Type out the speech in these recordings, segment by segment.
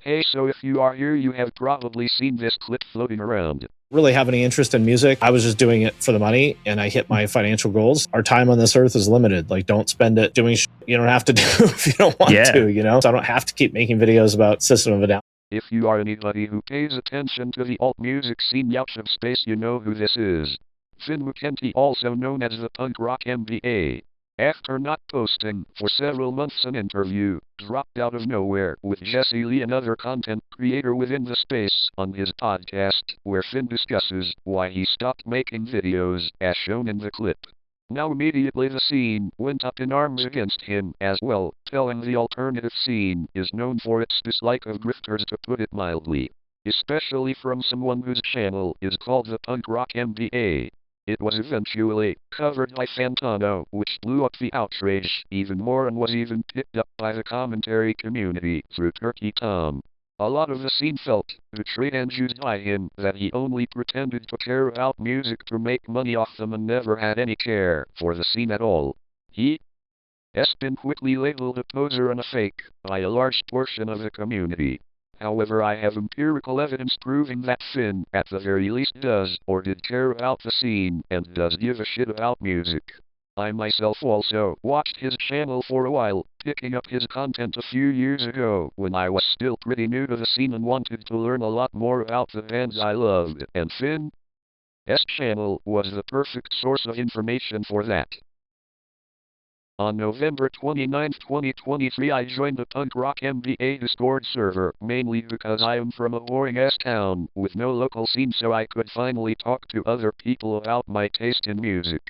Hey, so if you are here, you have probably seen this clip floating around. Really have any interest in music. I was just doing it for the money and I hit my financial goals. Our time on this earth is limited. Like, don't spend it doing you don't have to do if you don't want to, So I don't have to keep making videos about System of a Down. If you are anybody who pays attention to the alt music scene out of space, you know who this is. Mckenty, also known as the punk rock MBA. After not posting for several months, an interview dropped out of nowhere with Jesse Lee, another content creator within the space, on his podcast, where Finn discusses why he stopped making videos, as shown in the clip. Now immediately the scene went up in arms against him as well, telling the alternative scene is known for its dislike of grifters, to put it mildly. Especially from someone whose channel is called the Punk Rock MBA. It was eventually covered by Fantano, which blew up the outrage even more and was even picked up by the commentary community through Turkey Tom. A lot of the scene felt betrayed and used by him, that he only pretended to care about music to make money off them and never had any care for the scene at all. He has been quickly labeled a poser and a fake by a large portion of the community. However, I have empirical evidence proving that Finn, at the very least, does or did care about the scene and does give a shit about music. I myself also watched his channel for a while, picking up his content a few years ago when I was still pretty new to the scene and wanted to learn a lot more about the bands I loved, and Finn's channel was the perfect source of information for that. On November 29, 2023, I joined the Punk Rock MBA Discord server, mainly because I am from a boring-ass town with no local scene, so I could finally talk to other people about my taste in music.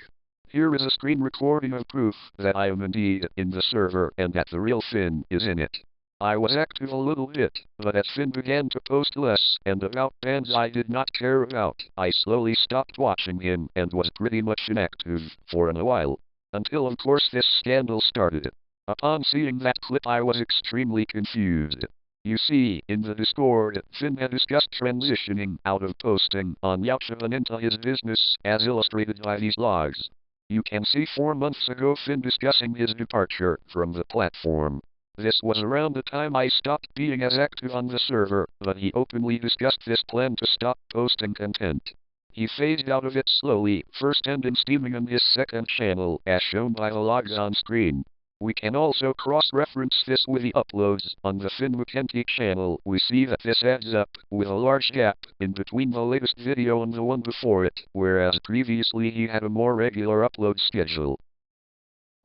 Here is a screen recording of proof that I am indeed in the server and that the real Finn is in it. I was active a little bit, but as Finn began to post less and about bands I did not care about, I slowly stopped watching him and was pretty much inactive for a while. Until, of course, this scandal started. Upon seeing that clip, I was extremely confused. You see, in the Discord, Finn had discussed transitioning out of posting on Yautja and into his business, as illustrated by these logs. You can see 4 months ago Finn discussing his departure from the platform. This was around the time I stopped being as active on the server, but he openly discussed this plan to stop posting content. He phased out of it slowly, first ending streaming on his second channel, as shown by the logs on screen. We can also cross-reference this with the uploads on the Finn Mckenty channel. We see that this adds up with a large gap in between the latest video and the one before it, whereas previously he had a more regular upload schedule.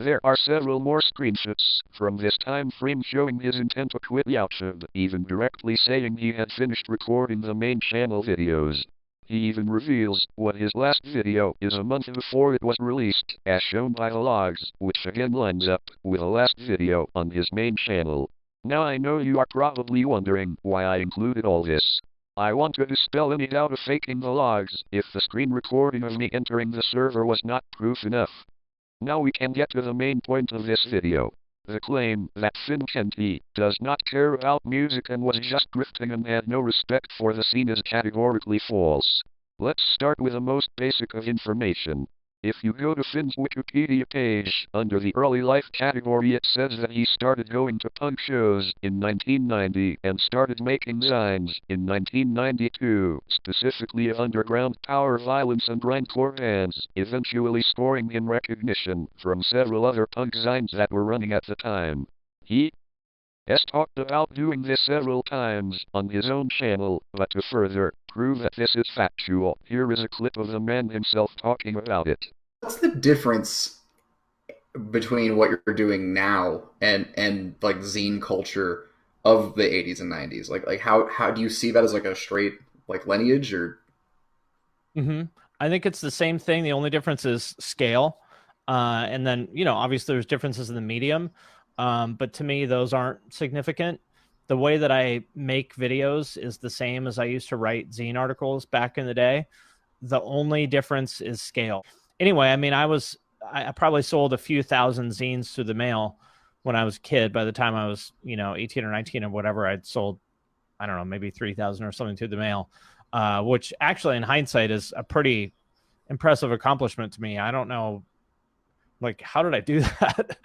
There are several more screenshots from this time frame showing his intent to quit YouTube, even directly saying he had finished recording the main channel videos. He even reveals what his last video is a month before it was released, as shown by the logs, which again lines up with the last video on his main channel. Now I know you are probably wondering why I included all this. I want to dispel any doubt of faking the logs if the screen recording of me entering the server was not proof enough. Now we can get to the main point of this video. The claim that Finn Mckenty does not care about music and was just grifting and had no respect for the scene is categorically false. Let's start with the most basic of information. If you go to Finn's Wikipedia page, under the early life category it says that he started going to punk shows in 1990 and started making zines in 1992, specifically of underground power violence and grindcore bands, eventually scoring him recognition from several other punk zines that were running at the time. He has talked about doing this several times on his own channel, but to further prove that this is factual, here is a clip of the man himself talking about it. What's the difference between what you're doing now and like zine culture of the 80s and 90s? Like how do you see that as like a straight like lineage or? I think it's the same thing. The only difference is scale. And then, obviously there's differences in the medium. But to me, those aren't significant. The way that I make videos is the same as I used to write zine articles back in the day. The only difference is scale. Anyway, I mean, I probably sold a few thousand zines through the mail when I was a kid. By the time I was, 18 or 19 or whatever, I'd sold, I don't know, maybe 3,000 or something through the mail, which actually in hindsight is a pretty impressive accomplishment to me. I don't know, like, how did I do that?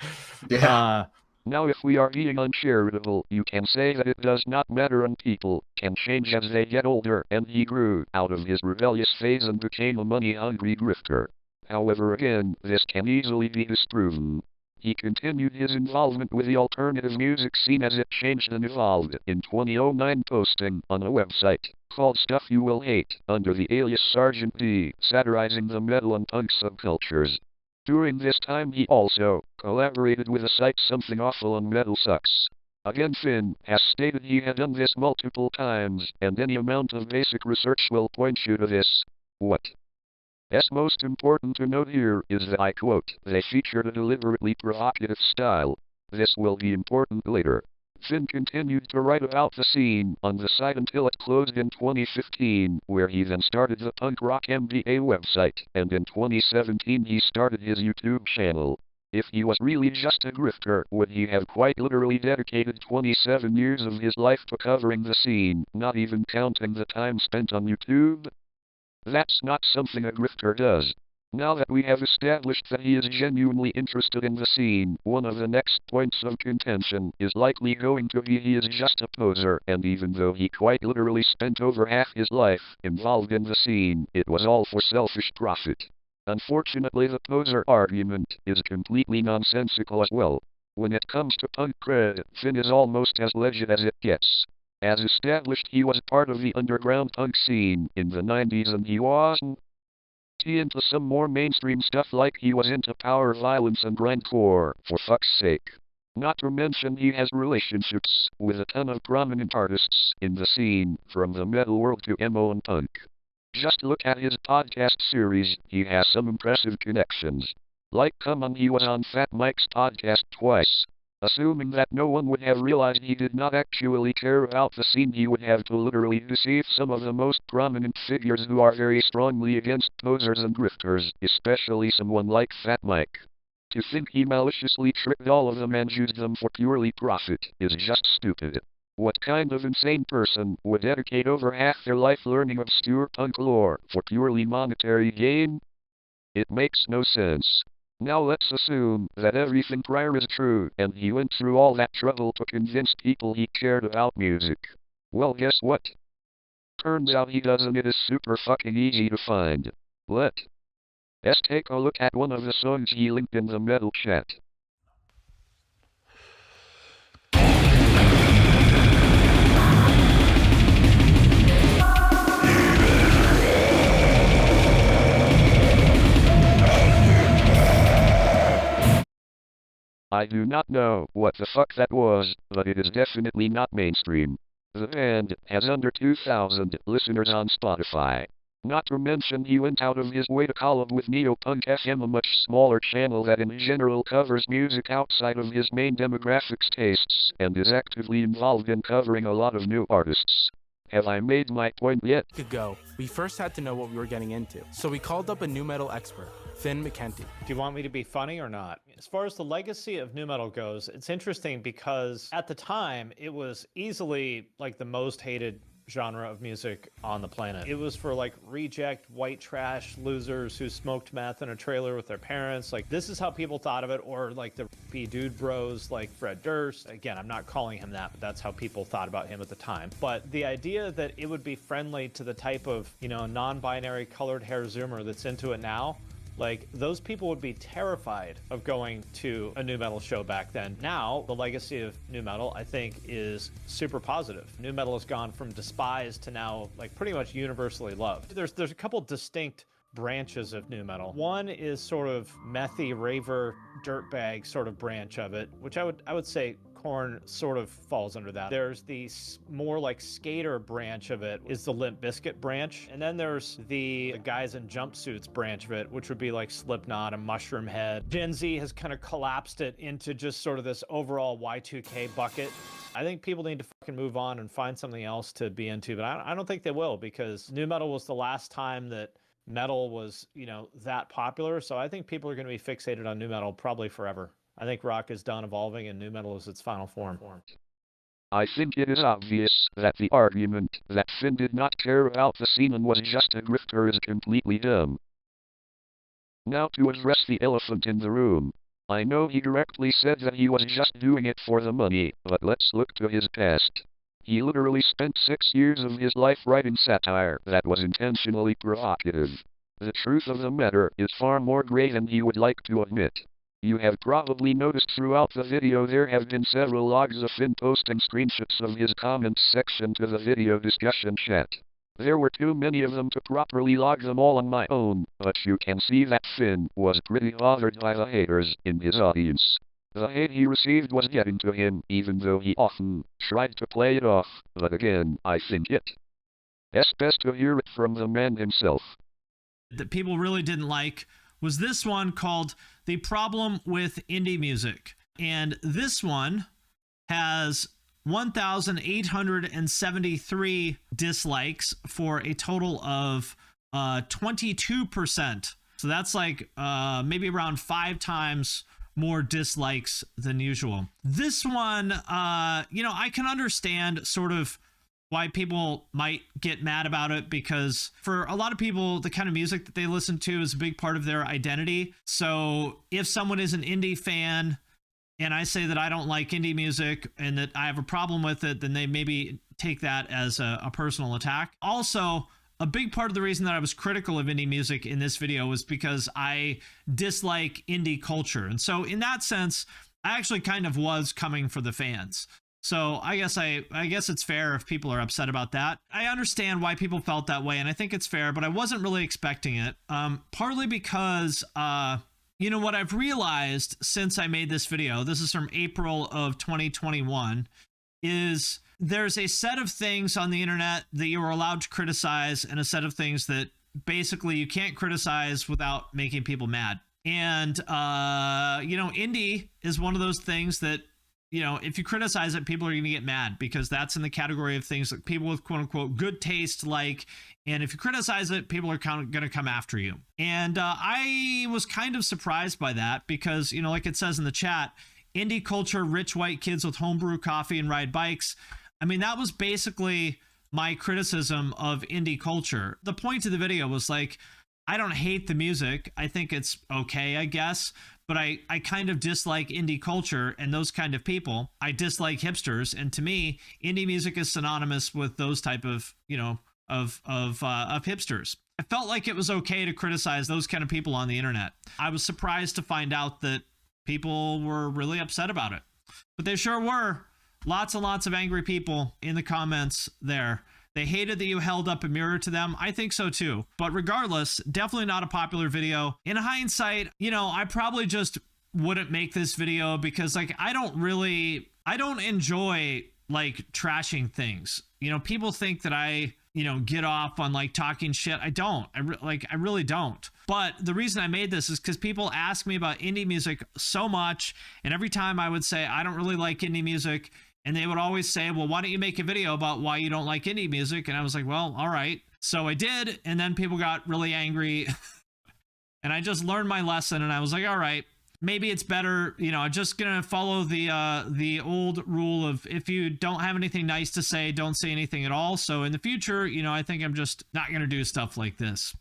Yeah. Now if we are being uncharitable, you can say that it does not matter and people can change as they get older, and he grew out of his rebellious phase and became a money-hungry grifter. However, again, this can easily be disproven. He continued his involvement with the alternative music scene as it changed and evolved, in 2009 posting on a website called Stuff You Will Hate under the alias Sergeant D, satirizing the metal and punk subcultures. During this time he also collaborated with the site Something Awful and Metal Sucks. Again, Finn has stated he had done this multiple times, and any amount of basic research will point you to this. What's most important to note here is that I quote, they featured a deliberately provocative style. This will be important later. Finn continued to write about the scene on the site until it closed in 2015, where he then started the Punk Rock MBA website, and in 2017 he started his YouTube channel. If he was really just a grifter, would he have quite literally dedicated 27 years of his life to covering the scene, not even counting the time spent on YouTube? That's not something a grifter does. Now that we have established that he is genuinely interested in the scene, one of the next points of contention is likely going to be he is just a poser, and even though he quite literally spent over half his life involved in the scene, it was all for selfish profit. Unfortunately, the poser argument is completely nonsensical as well. When it comes to punk cred, Finn is almost as legit as it gets. As established, he was part of the underground punk scene in the 90s, and he wasn't into some more mainstream stuff like he was into power violence and grindcore, for fuck's sake. Not to mention he has relationships with a ton of prominent artists in the scene, from the metal world to emo and punk. Just look at his podcast series, he has some impressive connections. Like, come on, he was on Fat Mike's podcast twice. Assuming that no one would have realized he did not actually care about the scene, he would have to literally deceive some of the most prominent figures who are very strongly against posers and grifters, especially someone like Fat Mike. To think he maliciously tricked all of them and used them for purely profit is just stupid. What kind of insane person would dedicate over half their life learning obscure punk lore for purely monetary gain? It makes no sense. Now let's assume that everything prior is true, and he went through all that trouble to convince people he cared about music. Well, guess what? Turns out he doesn't. It is super fucking easy to find. Let's take a look at one of the songs he linked in the metal chat. I do not know what the fuck that was, but it is definitely not mainstream. The band has under 2,000 listeners on Spotify. Not to mention he went out of his way to collab with Neopunk FM, a much smaller channel that in general covers music outside of his main demographics tastes, and is actively involved in covering a lot of new artists. Have I made my point yet? Ago, we first had to know what we were getting into, so we called up a nu metal expert, Mckenty. Do you want me to be funny or not? As far as the legacy of nu metal goes, it's interesting because at the time, it was easily like the most hated genre of music on the planet. It was for like reject, white trash losers who smoked meth in a trailer with their parents. Like, this is how people thought of it. Or like the dude bros like Fred Durst. Again, I'm not calling him that, but that's how people thought about him at the time. But the idea that it would be friendly to the type of, you know, non-binary colored hair zoomer that's into it now, like, those people would be terrified of going to a nu metal show back then. Now, the legacy of nu metal, I think, is super positive. Nu metal has gone from despised to now, like, pretty much universally loved. There's a couple distinct branches of nu metal. One is sort of methy, raver, dirtbag sort of branch of it, which I would say Korn sort of falls under that. There's the more like skater branch of it, is the Limp Bizkit branch. And then there's the guys in jumpsuits branch of it, which would be like Slipknot and Mushroom Head. Gen Z has kind of collapsed it into just sort of this overall Y2K bucket. I think people need to fucking move on and find something else to be into, but I don't think they will, because nu metal was the last time that metal was, you know, that popular. So I think people are going to be fixated on nu metal probably forever. I think rock is done evolving and nu metal is its final form. I think it is obvious that the argument that Finn did not care about the scene and was just a grifter is completely dumb. Now to address the elephant in the room. I know he directly said that he was just doing it for the money, but let's look to his past. He literally spent 6 years of his life writing satire that was intentionally provocative. The truth of the matter is far more gray than he would like to admit. You have probably noticed throughout the video there have been several logs of Finn posting screenshots of his comments section to the video discussion chat. There were too many of them to properly log them all on my own, but you can see that Finn was pretty bothered by the haters in his audience. The hate he received was getting to him, even though he often tried to play it off, but again, I think it's best to hear it from the man himself. That people really didn't like was this one called The Problem with Indie Music. And this one has 1,873 dislikes for a total of 22%. So that's like maybe around 5 times more dislikes than usual. This one, I can understand sort of why people might get mad about it, because for a lot of people, the kind of music that they listen to is a big part of their identity. So if someone is an indie fan and I say that I don't like indie music and that I have a problem with it, then they maybe take that as a personal attack. Also, a big part of the reason that I was critical of indie music in this video was because I dislike indie culture. And so in that sense, I actually kind of was coming for the fans. So I guess it's fair if people are upset about that. I understand why people felt that way, and I think it's fair, but I wasn't really expecting it. Partly because, what I've realized since I made this video, this is from April of 2021, is there's a set of things on the internet that you are allowed to criticize and a set of things that basically you can't criticize without making people mad. And, indie is one of those things that, if you criticize it, people are going to get mad because that's in the category of things that people with quote unquote good taste like. And if you criticize it, people are going to come after you. And I was kind of surprised by that because, like it says in the chat, indie culture, rich white kids with homebrew coffee and ride bikes. I mean, that was basically my criticism of indie culture. The point of the video was like, I don't hate the music. I think it's okay, I guess. But I kind of dislike indie culture and those kind of people. I dislike hipsters. And to me, indie music is synonymous with those type of, of hipsters. I felt like it was okay to criticize those kind of people on the internet. I was surprised to find out that people were really upset about it. But they sure were. Lots and lots of angry people in the comments there. They hated that you held up a mirror to them. I think so too. But regardless, definitely not a popular video. In hindsight, I probably just wouldn't make this video because I don't enjoy like trashing things. People think that I, get off on like talking shit. I don't. I really don't. But the reason I made this is because people ask me about indie music so much. And every time I would say, I don't really like indie music. And they would always say, well, why don't you make a video about why you don't like indie music? And I was like, well, all right. So I did. And then people got really angry. And I just learned my lesson. And I was like, all right, maybe it's better. I'm just going to follow the old rule of if you don't have anything nice to say, don't say anything at all. So in the future, I think I'm just not going to do stuff like this,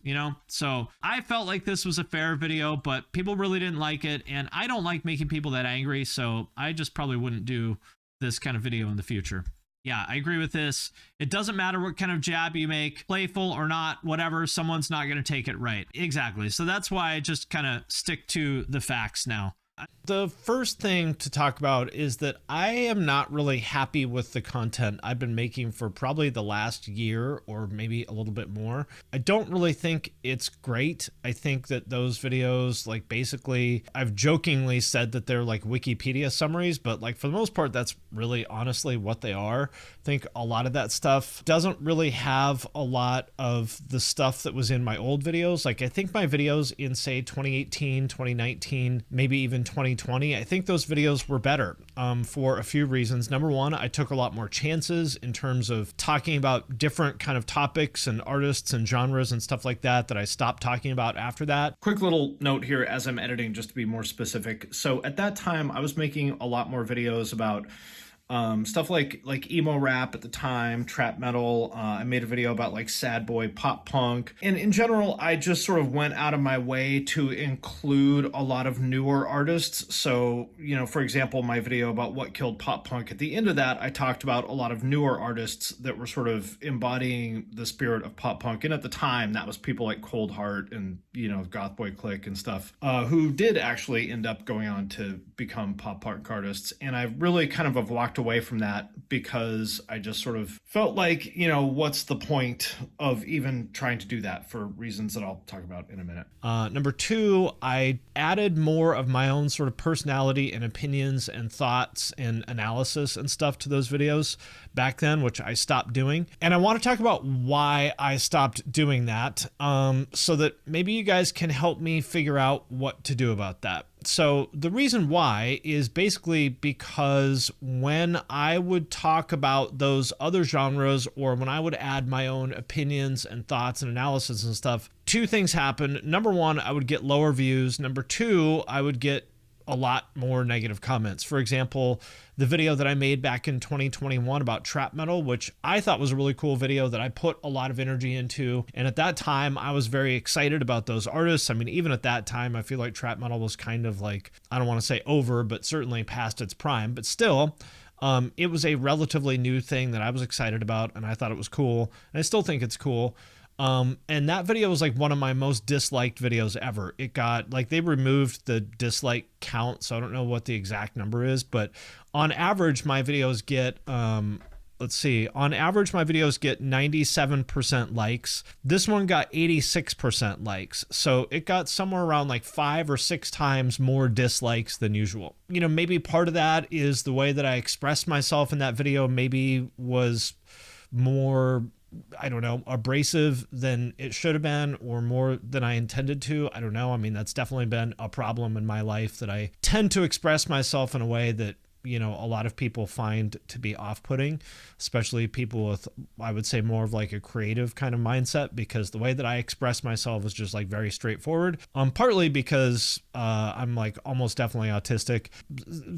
So I felt like this was a fair video, but people really didn't like it. And I don't like making people that angry. So I just probably wouldn't do this kind of video in the future. Yeah, I agree with this. It doesn't matter what kind of jab you make, playful or not, whatever, someone's not going to take it right. Exactly. So that's why I just kind of stick to the facts now. The first thing to talk about is that I am not really happy with the content I've been making for probably the last year or maybe a little bit more. I don't really think it's great. I think that those videos, like basically, I've jokingly said that they're like Wikipedia summaries, but like for the most part, that's really honestly what they are. I think a lot of that stuff doesn't really have a lot of the stuff that was in my old videos. Like I think my videos in say 2018, 2019, maybe even 2020, I think those videos were better for a few reasons. Number one, I took a lot more chances in terms of talking about different kind of topics and artists and genres and stuff like that I stopped talking about after that. Quick little note here as I'm editing, just to be more specific. So at that time, I was making a lot more videos about Stuff like emo rap at the time, trap metal. I made a video about like sad boy pop punk, and in general, I just sort of went out of my way to include a lot of newer artists. So, you know, for example, my video about what killed pop punk, at the end of that, I talked about a lot of newer artists that were sort of embodying the spirit of pop punk, and at the time, that was people like Cold Heart and, you know, Goth Boy Click and stuff, who did actually end up going on to become pop punk artists. And I really kind of have walked away from that because I just sort of felt like, you know, what's the point of even trying to do that, for reasons that I'll talk about in a minute. Number two, I added more of my own sort of personality and opinions and thoughts and analysis and stuff to those videos back then, which I stopped doing. And I want to talk about why I stopped doing that, so that maybe you guys can help me figure out what to do about that. So the reason why is basically because when I would talk about those other genres, or when I would add my own opinions and thoughts and analysis and stuff, two things happen. Number one, I would get lower views. Number two, I would get a lot more negative comments. For example, the video that I made back in 2021 about trap metal, which I thought was a really cool video that I put a lot of energy into. And at that time, I was very excited about those artists. I mean, even at that time, I feel like trap metal was kind of like, I don't want to say over, but certainly past its prime. But still, it was a relatively new thing that I was excited about, and I thought it was cool. And I still think it's cool. And that video was like one of my most disliked videos ever. It got like, they removed the dislike count, so I don't know what the exact number is, but on average my videos get on average my videos get 97% likes. This one got 86% likes, so it got somewhere around like 5 or 6 times more dislikes than usual. You know, maybe part of that is the way that I expressed myself in that video maybe was more, I don't know, abrasive than it should have been, or more than I intended to. I don't know. I mean, that's definitely been a problem in my life, that I tend to express myself in a way that, you know, a lot of people find to be off-putting, especially people with, I would say, more of like a creative kind of mindset, because the way that I express myself is just like very straightforward. Partly because I'm like almost definitely autistic.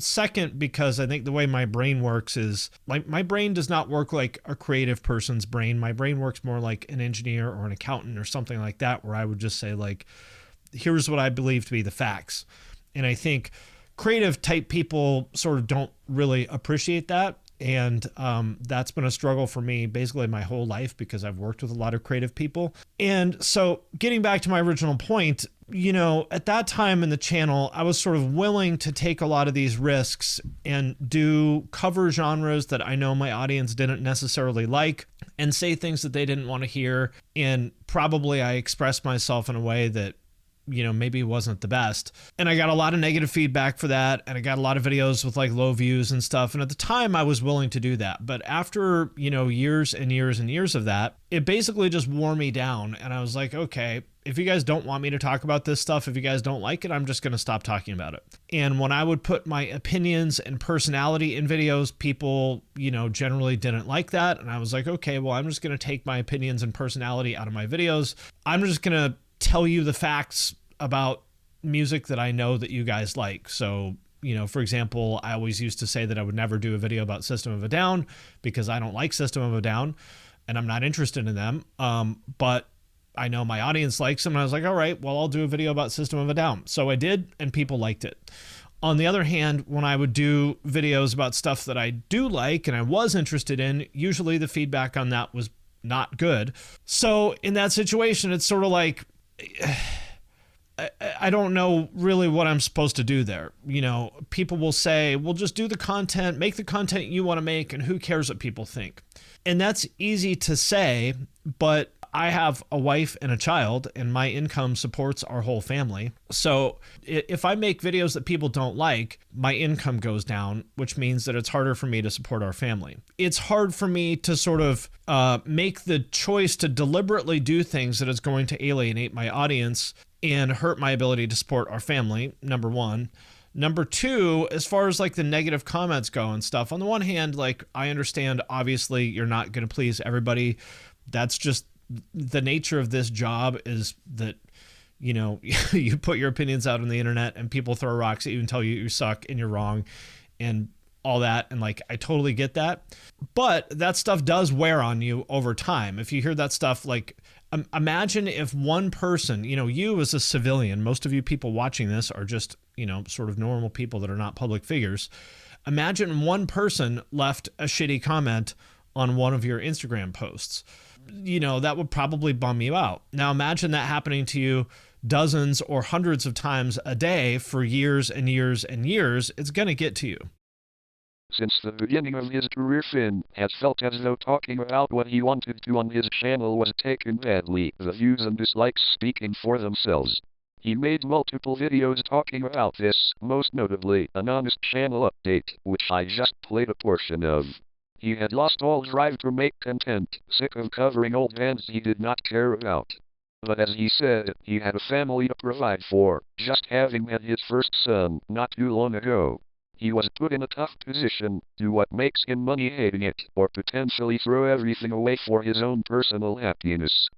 Second, because I think the way my brain works is like, my brain does not work like a creative person's brain. My brain works more like an engineer or an accountant or something like that, where I would just say like, here's what I believe to be the facts. And I think creative type people sort of don't really appreciate that. And that's been a struggle for me basically my whole life, because I've worked with a lot of creative people. And so getting back to my original point, you know, at that time in the channel, I was sort of willing to take a lot of these risks and do cover genres that I know my audience didn't necessarily like, and say things that they didn't want to hear. And probably I expressed myself in a way that, you know, maybe wasn't the best. And I got a lot of negative feedback for that. And I got a lot of videos with like low views and stuff. And at the time I was willing to do that. But after, you know, years and years and years of that, it basically just wore me down. And I was like, okay, if you guys don't want me to talk about this stuff, if you guys don't like it, I'm just going to stop talking about it. And when I would put my opinions and personality in videos, people, you know, generally didn't like that. And I was like, okay, well, I'm just going to take my opinions and personality out of my videos. I'm just going to tell you the facts about music that I know that you guys like. So, you know, for example, I always used to say that I would never do a video about System of a Down because I don't like System of a Down and I'm not interested in them. But I know my audience likes them. And I was like, all right, well, I'll do a video about System of a Down. So I did, and people liked it. On the other hand, when I would do videos about stuff that I do like and I was interested in, usually the feedback on that was not good. So in that situation, it's sort of like, I don't know really what I'm supposed to do there. You know, people will say, well, just do the content, make the content you want to make, and who cares what people think? And that's easy to say, but I have a wife and a child, and my income supports our whole family. So if I make videos that people don't like, my income goes down, which means that it's harder for me to support our family. It's hard for me to sort of make the choice to deliberately do things that is going to alienate my audience and hurt my ability to support our family, number one. Number two, as far as like the negative comments go and stuff, on the one hand, like I understand, obviously you're not going to please everybody. That's just the nature of this job, is that, you know, you put your opinions out on the internet and people throw rocks at you and tell you you suck and you're wrong. And all that. And like, I totally get that. But that stuff does wear on you over time. If you hear that stuff, like, imagine if one person, you as a civilian, most of you people watching this are just, sort of normal people that are not public figures. Imagine one person left a shitty comment on one of your Instagram posts. That would probably bum you out. Now imagine that happening to you dozens or hundreds of times a day for years and years and years. It's going to get to you. Since the beginning of his career, Finn has felt as though talking about what he wanted to on his channel was taken badly, the views and dislikes speaking for themselves. He made multiple videos talking about this, most notably an honest channel update, which I just played a portion of. He had lost all drive to make content, sick of covering old bands he did not care about. But as he said, he had a family to provide for, just having had his first son not too long ago. He was put in a tough position, do what makes him money hating it, or potentially throw everything away for his own personal happiness.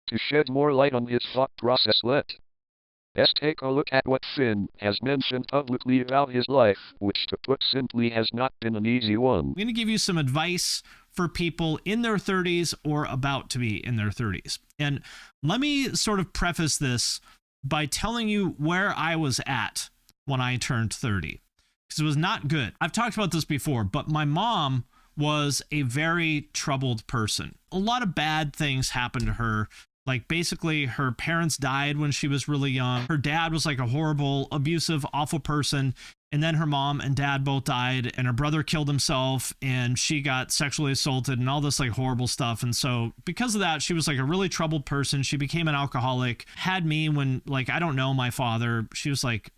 To shed more light on his thought process, let's take a look at what Finn has mentioned publicly about his life, which to put simply has not been an easy one. I'm going to give you some advice for people in their 30s or about to be in their 30s. And let me sort of preface this by telling you where I was at when I turned 30, because it was not good. I've talked about this before, but my mom was a very troubled person. A lot of bad things happened to her. Like, basically, her parents died when she was really young. Her dad was like a horrible, abusive, awful person. And then her mom and dad both died, and her brother killed himself, and she got sexually assaulted and all this like horrible stuff. And so because of that, she was like a really troubled person. She became an alcoholic, had me when, like, I don't know my father. She was like,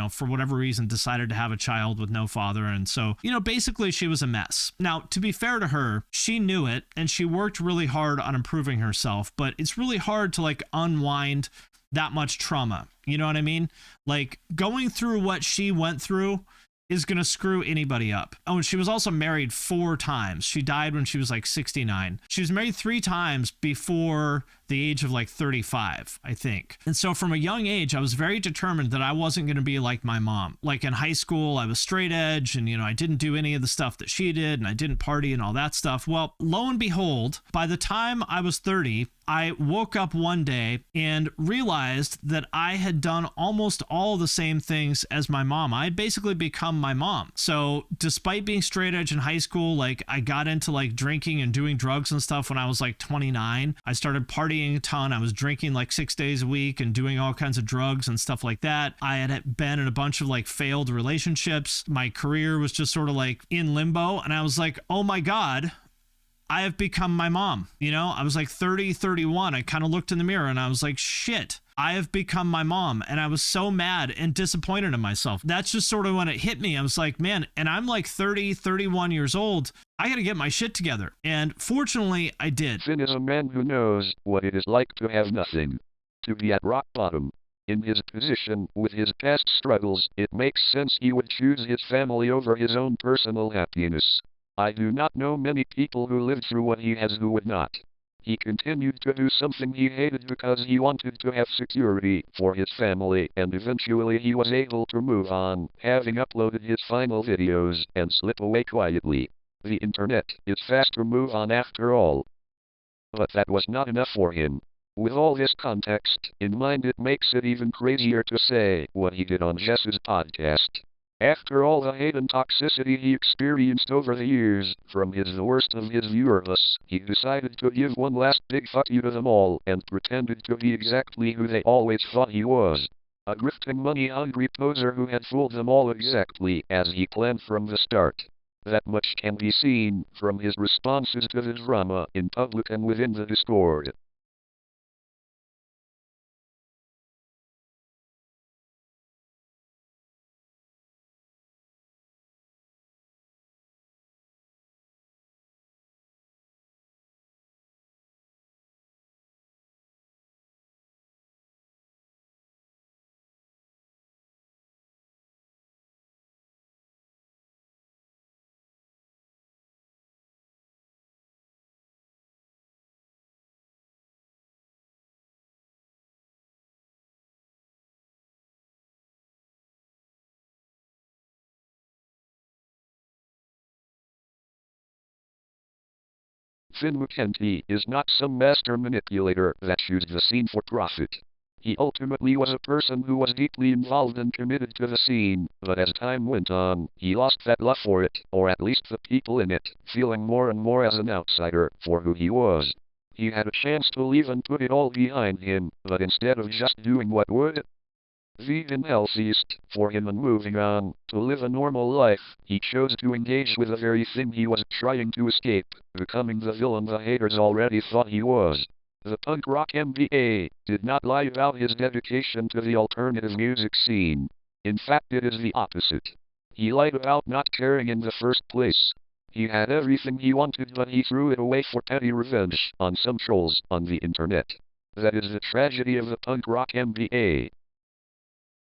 for whatever reason, decided to have a child with no father. And so, basically she was a mess. Now, to be fair to her, she knew it and she worked really hard on improving herself, but it's really hard to like unwind that much trauma. You know what I mean? Like, going through what she went through is going to screw anybody up. Oh, and she was also married 4 times. She died when she was like 69. She was married 3 times before the age of like 35, I think. And so from a young age, I was very determined that I wasn't going to be like my mom. Like in high school, I was straight edge and, I didn't do any of the stuff that she did and I didn't party and all that stuff. Well, lo and behold, by the time I was 30, I woke up one day and realized that I had done almost all the same things as my mom. I had basically become my mom. So despite being straight edge in high school, like I got into like drinking and doing drugs and stuff when I was like 29. I started partying a ton. I was drinking like 6 days a week and doing all kinds of drugs and stuff like that. I had been in a bunch of like failed relationships. My career was just sort of like in limbo. And I was like, oh my God, I have become my mom. I was like 30, 31. I kind of looked in the mirror and I was like, shit, I have become my mom. And I was so mad and disappointed in myself. That's just sort of when it hit me. I was like, man, and I'm like 30, 31 years old. I got to get my shit together. And fortunately, I did. Finn is a man who knows what it is like to have nothing, to be at rock bottom. In his position, with his past struggles, it makes sense he would choose his family over his own personal happiness. I do not know many people who lived through what he has who would not. He continued to do something he hated because he wanted to have security for his family, and eventually he was able to move on, having uploaded his final videos, and slip away quietly. The internet is fast to move on after all. But that was not enough for him. With all this context in mind, it makes it even crazier to say what he did on Jess's podcast. After all the hate and toxicity he experienced over the years, from the worst of his viewerless, he decided to give one last big fuck you to them all, and pretended to be exactly who they always thought he was. A grifting money-hungry poser who had fooled them all exactly as he planned from the start. That much can be seen from his responses to the drama in public and within the Discord. Finn Mckenty is not some master manipulator that used the scene for profit. He ultimately was a person who was deeply involved and committed to the scene, but as time went on, he lost that love for it, or at least the people in it, feeling more and more as an outsider for who he was. He had a chance to leave and put it all behind him, but instead of just doing what would be the healthiest for him and moving on to live a normal life, he chose to engage with the very thing he was trying to escape, becoming the villain the haters already thought he was. The punk rock MBA did not lie about his dedication to the alternative music scene. In fact, it is the opposite. He lied about not caring in the first place. He had everything he wanted, but he threw it away for petty revenge on some trolls on the internet. That is the tragedy of the punk rock MBA.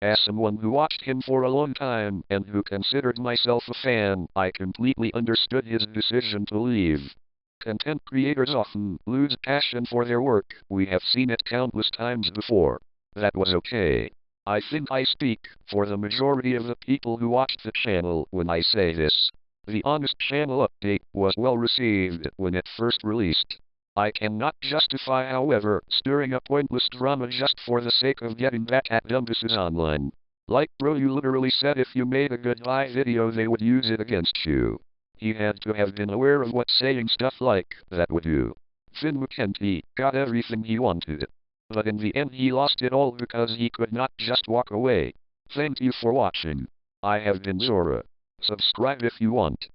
As someone who watched him for a long time and who considered myself a fan, I completely understood his decision to leave. Content creators often lose passion for their work. We have seen it countless times before. That was okay. I think I speak for the majority of the people who watched the channel when I say this. The Honest Channel update was well received when it first released. I cannot justify, however, stirring up pointless drama just for the sake of getting back at dumbasses online. Like bro, you literally said if you made a goodbye video they would use it against you. He had to have been aware of what saying stuff like that would do. Finn Mckenty got everything he wanted. But in the end he lost it all because he could not just walk away. Thank you for watching. I have been Zora. Subscribe if you want.